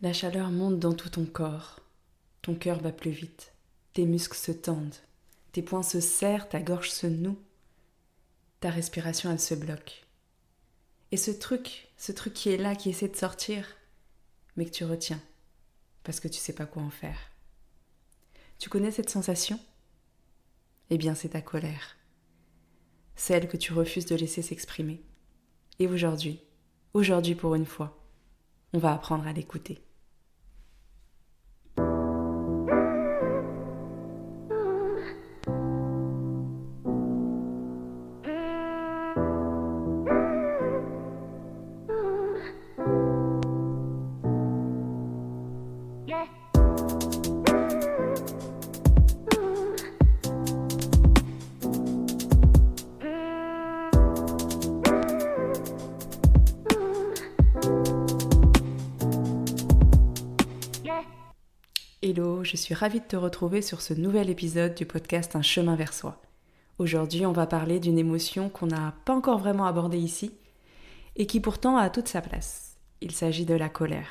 La chaleur monte dans tout ton corps. Ton cœur bat plus vite. Tes muscles se tendent. Tes poings se serrent, ta gorge se noue. Ta respiration, elle se bloque. Et ce truc qui est là, qui essaie de sortir, mais que tu retiens, parce que tu sais pas quoi en faire. Tu connais cette sensation ? Eh bien, c'est ta colère. Celle que tu refuses de laisser s'exprimer. Et aujourd'hui pour une fois, on va apprendre à l'écouter. Hello, je suis ravie de te retrouver sur ce nouvel épisode du podcast Un chemin vers soi. Aujourd'hui, on va parler d'une émotion qu'on n'a pas encore vraiment abordée ici et qui pourtant a toute sa place. Il s'agit de la colère.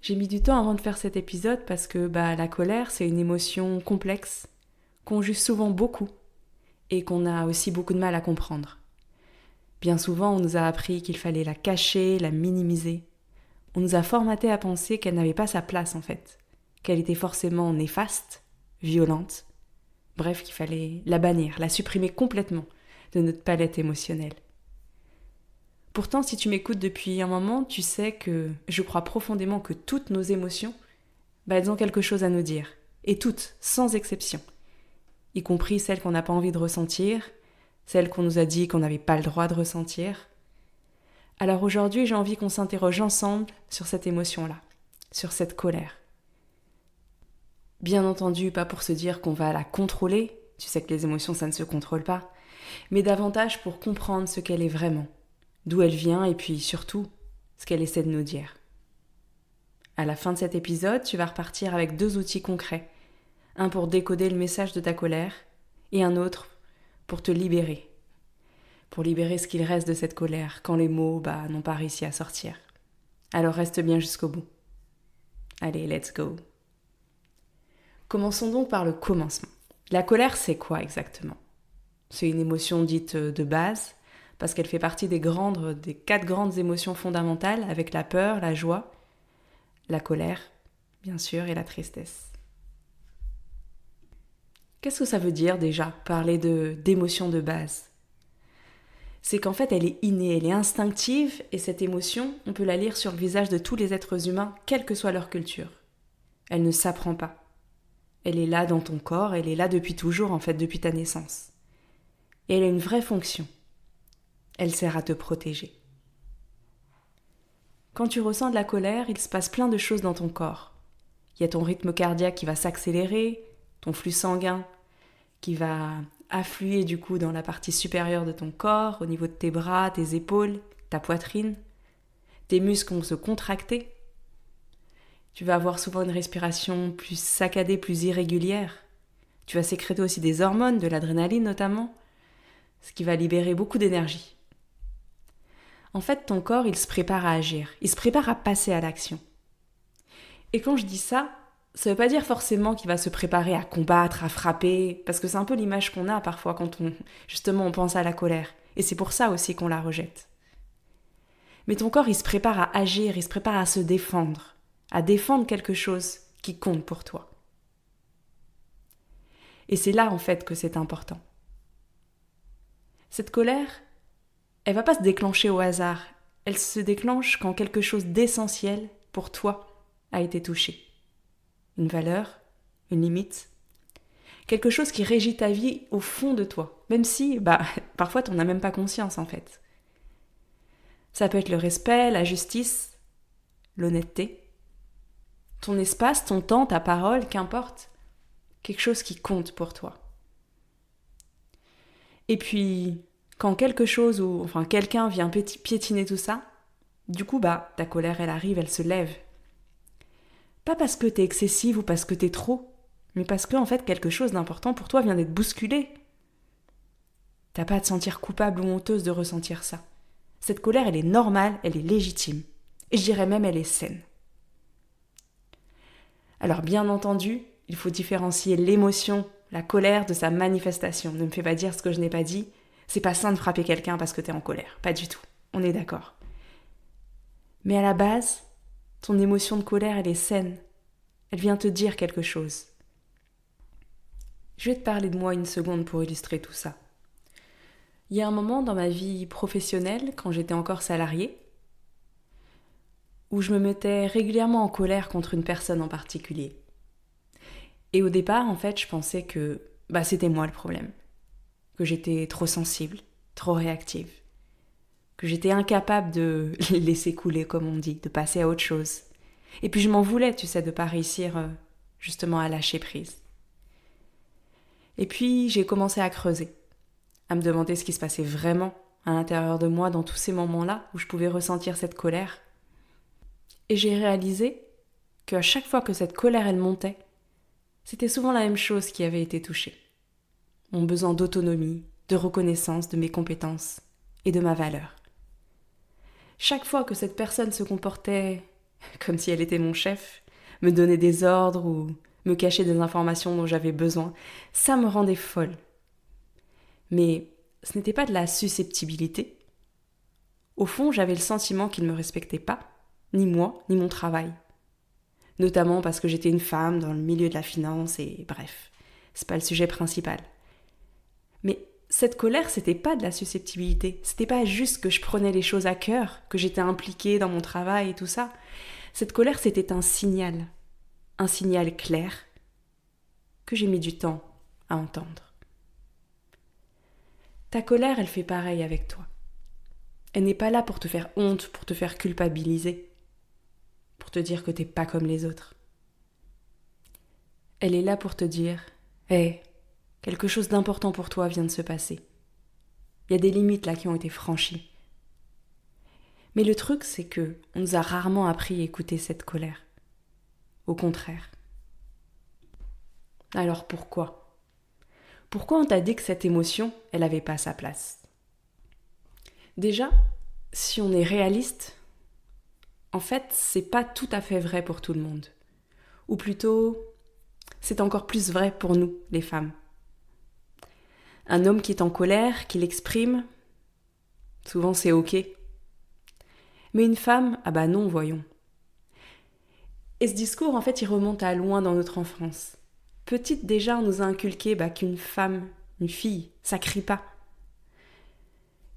J'ai mis du temps avant de faire cet épisode parce que la colère, c'est une émotion complexe qu'on juge souvent beaucoup et qu'on a aussi beaucoup de mal à comprendre. Bien souvent, on nous a appris qu'il fallait la cacher, la minimiser. On nous a formaté à penser qu'elle n'avait pas sa place en fait, qu'elle était forcément néfaste, violente, bref qu'il fallait la bannir, la supprimer complètement de notre palette émotionnelle. Pourtant, si tu m'écoutes depuis un moment, tu sais que je crois profondément que toutes nos émotions, elles ont quelque chose à nous dire, et toutes, sans exception, y compris celles qu'on n'a pas envie de ressentir, celles qu'on nous a dit qu'on n'avait pas le droit de ressentir. Alors aujourd'hui, j'ai envie qu'on s'interroge ensemble sur cette émotion-là, sur cette colère. Bien entendu, pas pour se dire qu'on va la contrôler, tu sais que les émotions, ça ne se contrôle pas, mais davantage pour comprendre ce qu'elle est vraiment, d'où elle vient et puis surtout, ce qu'elle essaie de nous dire. À la fin de cet épisode, tu vas repartir avec 2 outils concrets, un pour décoder le message de ta colère et un autre pour te libérer. Pour libérer ce qu'il reste de cette colère, quand les mots n'ont pas réussi à sortir. Alors reste bien jusqu'au bout. Allez, let's go. Commençons donc par le commencement. La colère, c'est quoi exactement ? C'est une émotion dite de base, parce qu'elle fait partie des 4 grandes émotions fondamentales, avec la peur, la joie, la colère, bien sûr, et la tristesse. Qu'est-ce que ça veut dire déjà, parler d'émotions de base ? C'est qu'en fait, elle est innée, elle est instinctive, et cette émotion, on peut la lire sur le visage de tous les êtres humains, quelle que soit leur culture. Elle ne s'apprend pas. Elle est là dans ton corps, elle est là depuis toujours, en fait, depuis ta naissance. Et elle a une vraie fonction. Elle sert à te protéger. Quand tu ressens de la colère, il se passe plein de choses dans ton corps. Il y a ton rythme cardiaque qui va s'accélérer, ton flux sanguin qui va affluer du coup dans la partie supérieure de ton corps, au niveau de tes bras, tes épaules, ta poitrine. Tes muscles vont se contracter. Tu vas avoir souvent une respiration plus saccadée, plus irrégulière. Tu vas sécréter aussi des hormones, de l'adrénaline notamment, ce qui va libérer beaucoup d'énergie. En fait, ton corps, il se prépare à agir, il se prépare à passer à l'action. Et quand je dis ça ne veut pas dire forcément qu'il va se préparer à combattre, à frapper, parce que c'est un peu l'image qu'on a parfois quand on pense à la colère. Et c'est pour ça aussi qu'on la rejette. Mais ton corps, il se prépare à agir, il se prépare à se défendre, à défendre quelque chose qui compte pour toi. Et c'est là, en fait, que c'est important. Cette colère, elle va pas se déclencher au hasard. Elle se déclenche quand quelque chose d'essentiel pour toi a été touché. Une valeur, une limite, quelque chose qui régit ta vie au fond de toi, même si, parfois t'en as même pas conscience en fait. Ça peut être le respect, la justice, l'honnêteté, ton espace, ton temps, ta parole, qu'importe, quelque chose qui compte pour toi. Et puis, quand quelqu'un vient piétiner tout ça, du coup, ta colère, elle arrive, elle se lève. Pas parce que t'es excessive ou parce que t'es trop, mais parce que, en fait, quelque chose d'important pour toi vient d'être bousculé. T'as pas à te sentir coupable ou honteuse de ressentir ça. Cette colère, elle est normale, elle est légitime. Et je dirais même elle est saine. Alors bien entendu, il faut différencier l'émotion, la colère de sa manifestation. Ne me fais pas dire ce que je n'ai pas dit. C'est pas sain de frapper quelqu'un parce que t'es en colère. Pas du tout. On est d'accord. Mais à la base, ton émotion de colère, elle est saine. Elle vient te dire quelque chose. Je vais te parler de moi une seconde pour illustrer tout ça. Il y a un moment dans ma vie professionnelle, quand j'étais encore salariée, où je me mettais régulièrement en colère contre une personne en particulier. Et au départ, en fait, je pensais que c'était moi le problème. Que j'étais trop sensible, trop réactive. Que j'étais incapable de laisser couler, comme on dit, de passer à autre chose. Et puis je m'en voulais, tu sais, de pas réussir justement à lâcher prise. Et puis j'ai commencé à creuser, à me demander ce qui se passait vraiment à l'intérieur de moi dans tous ces moments-là où je pouvais ressentir cette colère. Et j'ai réalisé qu'à chaque fois que cette colère, elle montait, c'était souvent la même chose qui avait été touchée. Mon besoin d'autonomie, de reconnaissance de mes compétences et de ma valeur. Chaque fois que cette personne se comportait comme si elle était mon chef, me donnait des ordres ou me cachait des informations dont j'avais besoin, ça me rendait folle. Mais ce n'était pas de la susceptibilité. Au fond, j'avais le sentiment qu'il ne me respectait pas, ni moi, ni mon travail. Notamment parce que j'étais une femme dans le milieu de la finance et bref, c'est pas le sujet principal. Mais cette colère, c'était pas de la susceptibilité. C'était pas juste que je prenais les choses à cœur, que j'étais impliquée dans mon travail et tout ça. Cette colère, c'était un signal clair, que j'ai mis du temps à entendre. Ta colère, elle fait pareil avec toi. Elle n'est pas là pour te faire honte, pour te faire culpabiliser, pour te dire que t'es pas comme les autres. Elle est là pour te dire « Hey, quelque chose d'important pour toi vient de se passer. Il y a des limites là qui ont été franchies. » Mais le truc, c'est que on nous a rarement appris à écouter cette colère. Au contraire. Alors pourquoi ? Pourquoi on t'a dit que cette émotion, elle n'avait pas sa place ? Déjà, si on est réaliste, en fait, c'est pas tout à fait vrai pour tout le monde. Ou plutôt, c'est encore plus vrai pour nous, les femmes. Un homme qui est en colère, qui l'exprime, souvent c'est ok. Mais une femme, non, voyons. Et ce discours, en fait, il remonte à loin dans notre enfance. Petite déjà, on nous a inculqué qu'une femme, une fille, ça crie pas.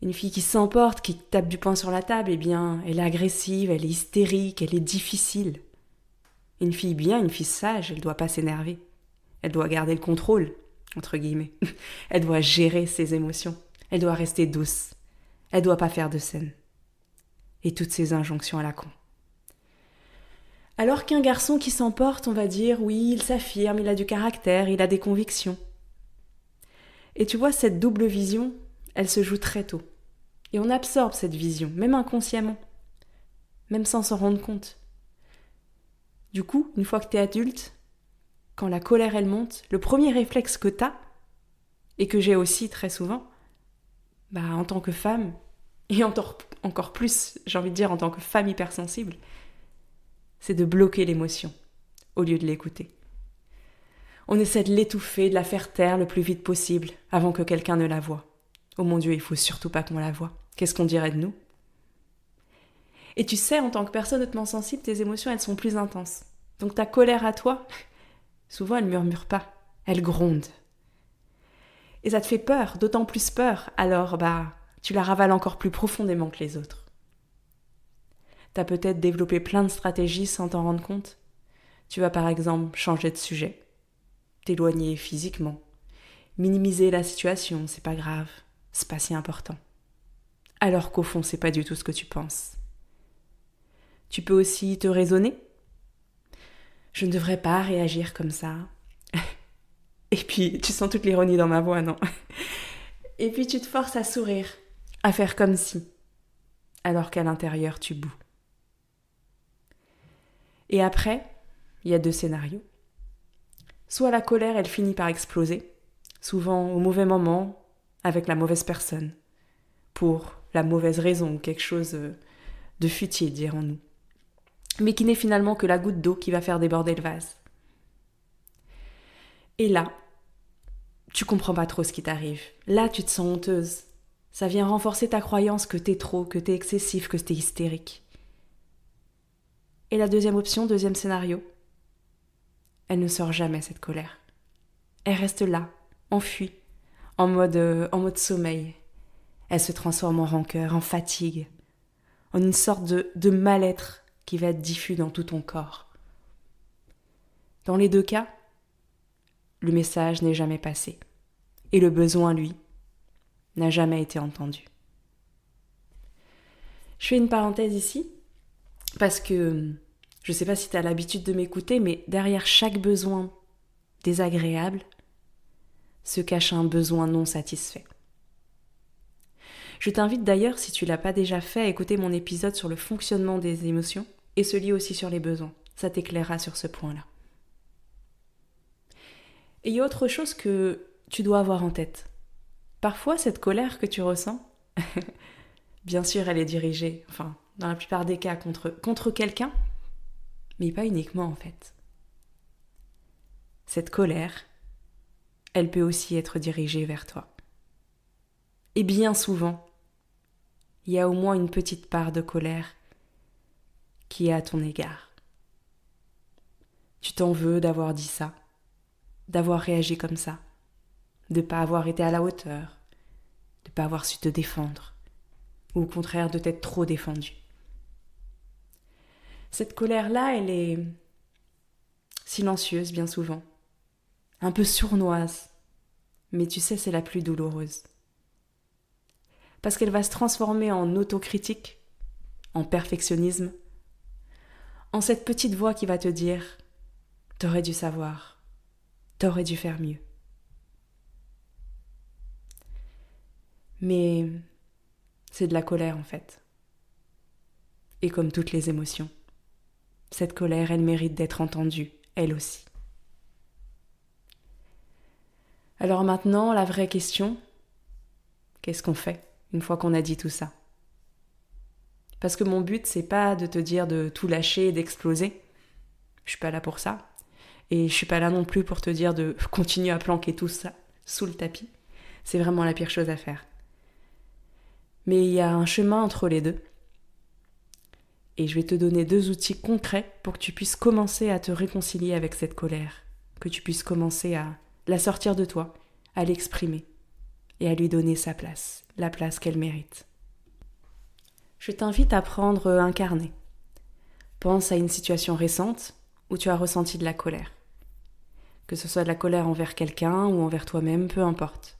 Une fille qui s'emporte, qui tape du poing sur la table, elle est agressive, elle est hystérique, elle est difficile. Une fille bien, une fille sage, elle doit pas s'énerver. Elle doit garder le contrôle, entre guillemets. Elle doit gérer ses émotions. Elle doit rester douce. Elle doit pas faire de scène. Et toutes ces injonctions à la con. Alors qu'un garçon qui s'emporte, on va dire, oui, il s'affirme, il a du caractère, il a des convictions. Et tu vois, cette double vision, elle se joue très tôt. Et on absorbe cette vision, même inconsciemment, même sans s'en rendre compte. Du coup, une fois que t'es adulte, quand la colère elle monte, le premier réflexe que t'as, et que j'ai aussi très souvent, en tant que femme, et encore plus, j'ai envie de dire en tant que femme hypersensible, c'est de bloquer l'émotion, au lieu de l'écouter. On essaie de l'étouffer, de la faire taire le plus vite possible, avant que quelqu'un ne la voie. Oh mon Dieu, il faut surtout pas qu'on la voie. Qu'est-ce qu'on dirait de nous ? Et tu sais, en tant que personne hautement sensible, tes émotions, elles sont plus intenses. Donc ta colère à toi, souvent elle murmure pas, elle gronde. Et ça te fait peur, d'autant plus peur, alors tu la ravales encore plus profondément que les autres. T'as peut-être développé plein de stratégies sans t'en rendre compte. Tu vas par exemple changer de sujet, t'éloigner physiquement, minimiser la situation, c'est pas grave, c'est pas si important. Alors qu'au fond, c'est pas du tout ce que tu penses. Tu peux aussi te raisonner. Je ne devrais pas réagir comme ça. Et puis, tu sens toute l'ironie dans ma voix, non ? Et puis, tu te forces à sourire, à faire comme si, alors qu'à l'intérieur, tu boues. Et après, il y a 2 scénarios. Soit la colère, elle finit par exploser, souvent au mauvais moment, avec la mauvaise personne, pour la mauvaise raison ou quelque chose de futile, dirons-nous. mais qui n'est finalement que la goutte d'eau qui va faire déborder le vase. Et là, tu comprends pas trop ce qui t'arrive. Là, tu te sens honteuse. Ça vient renforcer ta croyance que t'es trop, que t'es excessif, que t'es hystérique. Et la deuxième option, deuxième scénario, elle ne sort jamais, cette colère. Elle reste là, enfuie, en mode sommeil. Elle se transforme en rancœur, en fatigue, en une sorte de mal-être qui va être diffus dans tout ton corps. Dans les deux cas, le message n'est jamais passé. Et le besoin, lui, n'a jamais été entendu. Je fais une parenthèse ici, parce que je ne sais pas si tu as l'habitude de m'écouter, mais derrière chaque besoin désagréable se cache un besoin non satisfait. Je t'invite d'ailleurs, si tu ne l'as pas déjà fait, à écouter mon épisode sur le fonctionnement des émotions et celui aussi sur les besoins. Ça t'éclairera sur ce point-là. Et il y a autre chose que tu dois avoir en tête. Parfois, cette colère que tu ressens, bien sûr, elle est dirigée, enfin, dans la plupart des cas, contre quelqu'un, mais pas uniquement en fait. Cette colère, elle peut aussi être dirigée vers toi. Et bien souvent, il y a au moins une petite part de colère qui est à ton égard. Tu t'en veux d'avoir dit ça, d'avoir réagi comme ça, de ne pas avoir été à la hauteur, de ne pas avoir su te défendre, ou au contraire de t'être trop défendu. Cette colère-là, elle est silencieuse bien souvent, un peu sournoise, mais tu sais, c'est la plus douloureuse. Parce qu'elle va se transformer en autocritique, en perfectionnisme, en cette petite voix qui va te dire « T'aurais dû savoir, t'aurais dû faire mieux ». Mais c'est de la colère en fait. Et comme toutes les émotions, cette colère, elle mérite d'être entendue, elle aussi. Alors maintenant, la vraie question, qu'est-ce qu'on fait une fois qu'on a dit tout ça ? Parce que mon but, c'est pas de te dire de tout lâcher et d'exploser. Je suis pas là pour ça. Et je suis pas là non plus pour te dire de continuer à planquer tout ça sous le tapis. C'est vraiment la pire chose à faire. Mais il y a un chemin entre les deux. Et je vais te donner 2 outils concrets pour que tu puisses commencer à te réconcilier avec cette colère. Que tu puisses commencer à la sortir de toi, à l'exprimer et à lui donner sa place, la place qu'elle mérite. Je t'invite à prendre un carnet. Pense à une situation récente où tu as ressenti de la colère. Que ce soit de la colère envers quelqu'un ou envers toi-même, peu importe.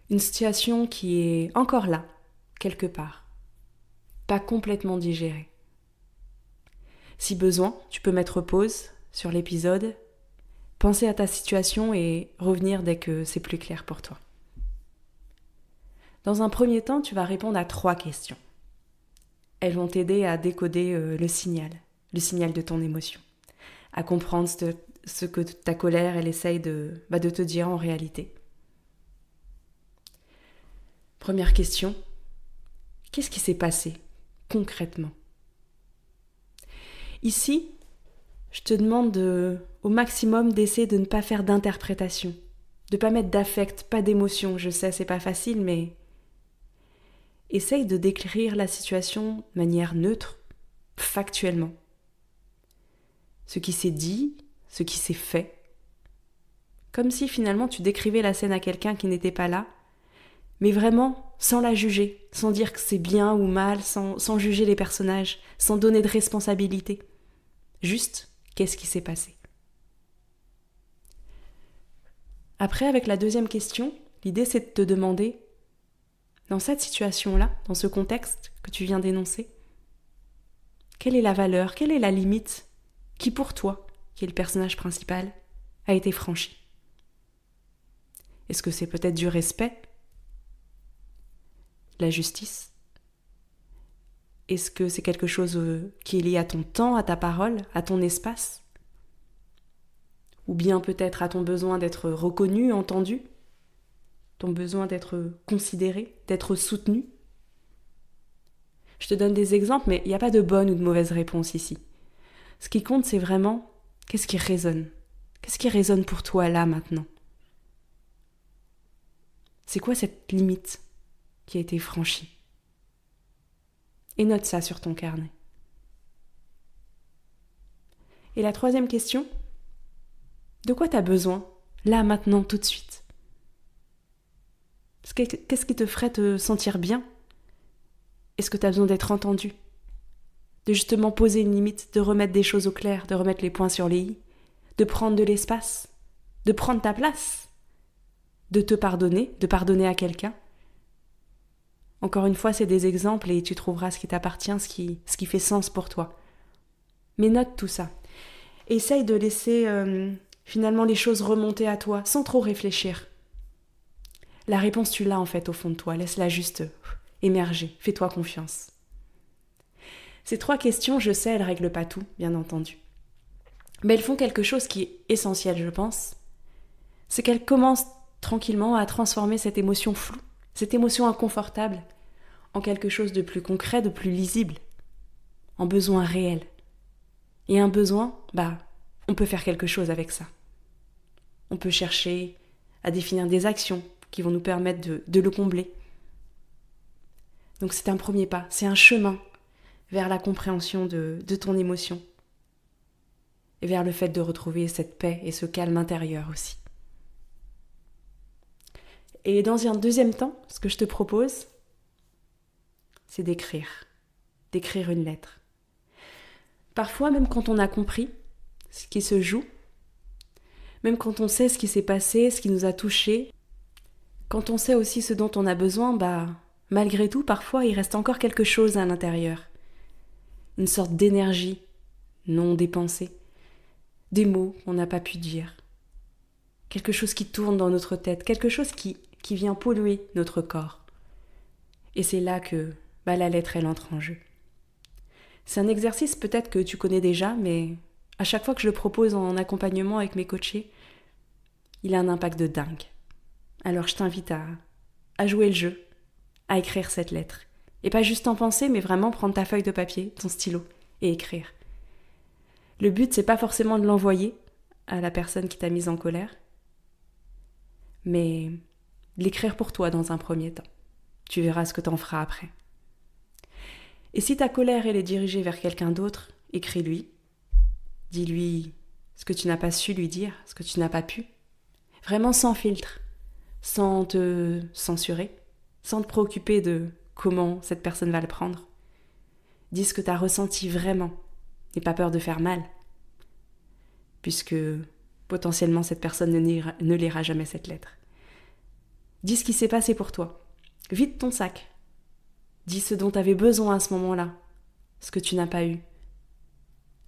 Une situation qui est encore là, quelque part, pas complètement digérée. Si besoin, tu peux mettre pause sur l'épisode, penser à ta situation et revenir dès que c'est plus clair pour toi. Dans un premier temps, tu vas répondre à 3 questions. Elles vont t'aider à décoder le signal de ton émotion, à comprendre ce que ta colère, elle essaye de te dire en réalité. Première question, qu'est-ce qui s'est passé concrètement ? Ici, je te demande au maximum d'essayer de ne pas faire d'interprétation, de ne pas mettre d'affect, pas d'émotion. Je sais, c'est pas facile, mais essaye de décrire la situation de manière neutre, factuellement. Ce qui s'est dit, ce qui s'est fait. Comme si finalement tu décrivais la scène à quelqu'un qui n'était pas là, mais vraiment sans la juger, sans dire que c'est bien ou mal, sans juger les personnages, sans donner de responsabilité. Juste, qu'est-ce qui s'est passé ? Après, avec la deuxième question, l'idée c'est de te demander, dans cette situation-là, dans ce contexte que tu viens d'énoncer, quelle est la valeur, quelle est la limite qui pour toi, qui est le personnage principal, a été franchie ? Est-ce que c'est peut-être du respect ? La justice ? Est-ce que c'est quelque chose qui est lié à ton temps, à ta parole, à ton espace ? Ou bien peut-être à ton besoin d'être reconnu, entendu ? Ton besoin d'être considéré, d'être soutenu ? Je te donne des exemples, mais il n'y a pas de bonne ou de mauvaise réponse ici. Ce qui compte, c'est vraiment qu'est-ce qui résonne. Qu'est-ce qui résonne pour toi là, maintenant? C'est quoi cette limite qui a été franchie? Et note ça sur ton carnet. Et la troisième question, de quoi tu as besoin, là, maintenant, tout de suite? Qu'est-ce qui te ferait te sentir bien? Est-ce que tu as besoin d'être entendu? De justement poser une limite, de remettre des choses au clair, de remettre les points sur les i, de prendre de l'espace, de prendre ta place, de te pardonner, de pardonner à quelqu'un. Encore une fois, c'est des exemples et tu trouveras ce qui t'appartient, ce qui fait sens pour toi. Mais note tout ça. Essaye de laisser finalement les choses remonter à toi sans trop réfléchir. La réponse, tu l'as en fait au fond de toi. Laisse-la juste émerger. Fais-toi confiance. Ces 3 questions, je sais, elles ne règlent pas tout, bien entendu. Mais elles font quelque chose qui est essentiel, je pense. C'est qu'elles commencent tranquillement à transformer cette émotion floue, cette émotion inconfortable, en quelque chose de plus concret, de plus lisible, en besoin réel. Et un besoin, on peut faire quelque chose avec ça. On peut chercher à définir des actions qui vont nous permettre de le combler. Donc c'est un premier pas, c'est un chemin vers la compréhension de ton émotion et vers le fait de retrouver cette paix et ce calme intérieur aussi. Et dans un deuxième temps, ce que je te propose, c'est d'écrire une lettre. Parfois, même quand on a compris ce qui se joue, même quand on sait ce qui s'est passé, ce qui nous a touchés, quand on sait aussi ce dont on a besoin, malgré tout, parfois, il reste encore quelque chose à l'intérieur. Une sorte d'énergie non dépensée, des mots qu'on n'a pas pu dire, quelque chose qui tourne dans notre tête, quelque chose qui vient polluer notre corps. Et c'est là que la lettre, elle entre en jeu. C'est un exercice peut-être que tu connais déjà, mais à chaque fois que je le propose en accompagnement avec mes coachés, il a un impact de dingue. Alors je t'invite à jouer le jeu, à écrire cette lettre. Et pas juste en penser, mais vraiment prendre ta feuille de papier, ton stylo, et écrire. Le but, c'est pas forcément de l'envoyer à la personne qui t'a mise en colère, mais de l'écrire pour toi dans un premier temps. Tu verras ce que t'en feras après. Et si ta colère, elle est dirigée vers quelqu'un d'autre, écris-lui. Dis-lui ce que tu n'as pas su lui dire, ce que tu n'as pas pu. Vraiment sans filtre, sans te censurer, sans te préoccuper de comment cette personne va le prendre. Dis ce que tu as ressenti vraiment. N'aie pas peur de faire mal, puisque potentiellement cette personne ne lira jamais cette lettre. Dis ce qui s'est passé pour toi. Vide ton sac. Dis ce dont tu avais besoin à ce moment-là, ce que tu n'as pas eu.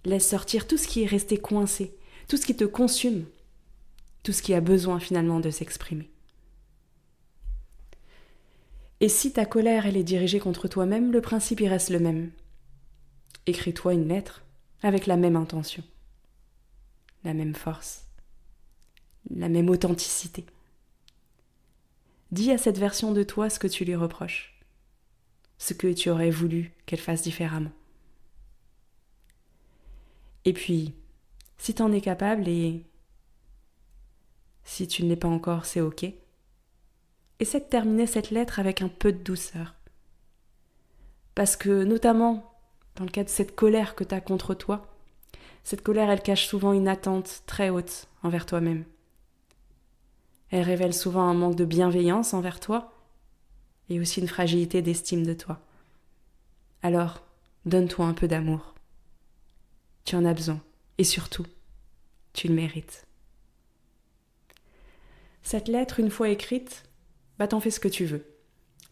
Laisse sortir tout ce qui est resté coincé, tout ce qui te consume, tout ce qui a besoin finalement de s'exprimer. Et si ta colère, elle est dirigée contre toi-même, le principe il reste le même. Écris-toi une lettre avec la même intention, la même force, la même authenticité. Dis à cette version de toi ce que tu lui reproches, ce que tu aurais voulu qu'elle fasse différemment. Et puis, si tu en es capable et si tu ne l'es pas encore, c'est ok. Essaie de terminer cette lettre avec un peu de douceur. Parce que, notamment, dans le cas de cette colère que tu as contre toi, cette colère, elle cache souvent une attente très haute envers toi-même. Elle révèle souvent un manque de bienveillance envers toi et aussi une fragilité d'estime de toi. Alors, donne-toi un peu d'amour. Tu en as besoin. Et surtout, tu le mérites. Cette lettre, une fois écrite, t'en fais ce que tu veux.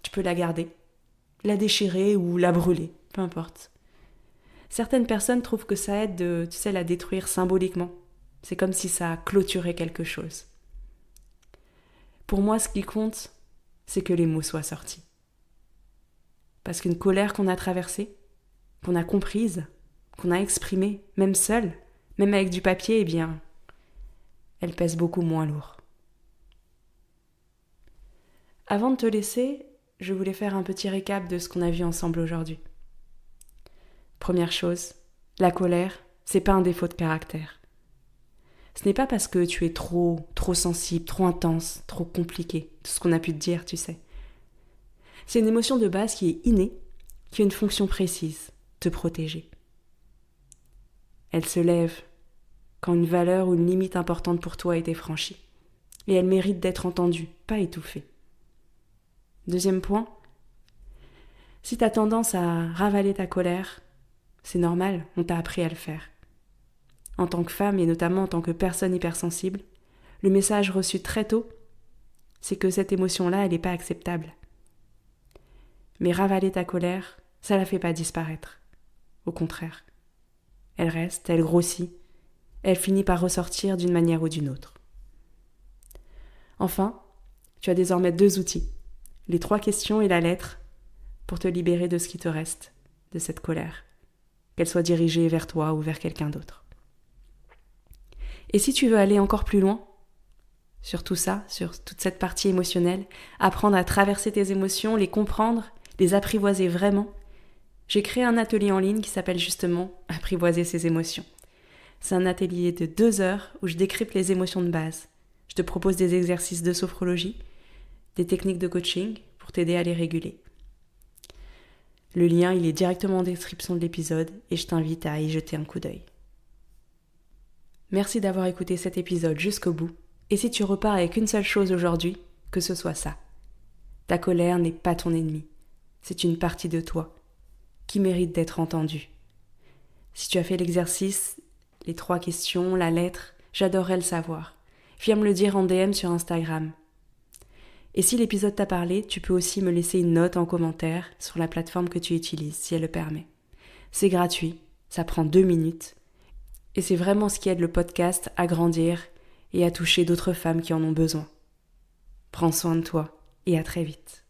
Tu peux la garder, la déchirer ou la brûler, peu importe. Certaines personnes trouvent que ça aide de, la détruire symboliquement. C'est comme si ça clôturait quelque chose. Pour moi, ce qui compte, c'est que les mots soient sortis. Parce qu'une colère qu'on a traversée, qu'on a comprise, qu'on a exprimée, même seule, même avec du papier, elle pèse beaucoup moins lourd. Avant de te laisser, je voulais faire un petit récap de ce qu'on a vu ensemble aujourd'hui. première chose, la colère, c'est pas un défaut de caractère. Ce n'est pas parce que tu es trop sensible, trop intense, trop compliqué, tout ce qu'on a pu te dire, tu sais. C'est une émotion de base qui est innée, qui a une fonction précise, te protéger. Elle se lève quand une valeur ou une limite importante pour toi a été franchie. Et elle mérite d'être entendue, pas étouffée. Deuxième point, si tu as tendance à ravaler ta colère, c'est normal, on t'a appris à le faire. En tant que femme et notamment en tant que personne hypersensible, le message reçu très tôt, c'est que cette émotion-là, elle n'est pas acceptable. Mais ravaler ta colère, ça la fait pas disparaître. Au contraire. Elle reste, elle grossit, elle finit par ressortir d'une manière ou d'une autre. Enfin, tu as désormais 2 outils, les 3 questions et la lettre, pour te libérer de ce qui te reste, de cette colère, qu'elle soit dirigée vers toi ou vers quelqu'un d'autre. Et si tu veux aller encore plus loin, sur tout ça, sur toute cette partie émotionnelle, apprendre à traverser tes émotions, les comprendre, les apprivoiser vraiment, j'ai créé un atelier en ligne qui s'appelle justement « Apprivoiser ses émotions ». C'est un atelier de 2 heures où je décrypte les émotions de base. Je te propose des exercices de sophrologie, des techniques de coaching pour t'aider à les réguler. Le lien, il est directement en description de l'épisode et je t'invite à y jeter un coup d'œil. Merci d'avoir écouté cet épisode jusqu'au bout. Et si tu repars avec une seule chose aujourd'hui, que ce soit ça. Ta colère n'est pas ton ennemi. C'est une partie de toi qui mérite d'être entendue. Si tu as fait l'exercice, les 3 questions, la lettre, j'adorerais le savoir. Viens me le dire en DM sur Instagram. Et si l'épisode t'a parlé, tu peux aussi me laisser une note en commentaire sur la plateforme que tu utilises, si elle le permet. C'est gratuit, ça prend 2 minutes. Et c'est vraiment ce qui aide le podcast à grandir et à toucher d'autres femmes qui en ont besoin. Prends soin de toi et à très vite.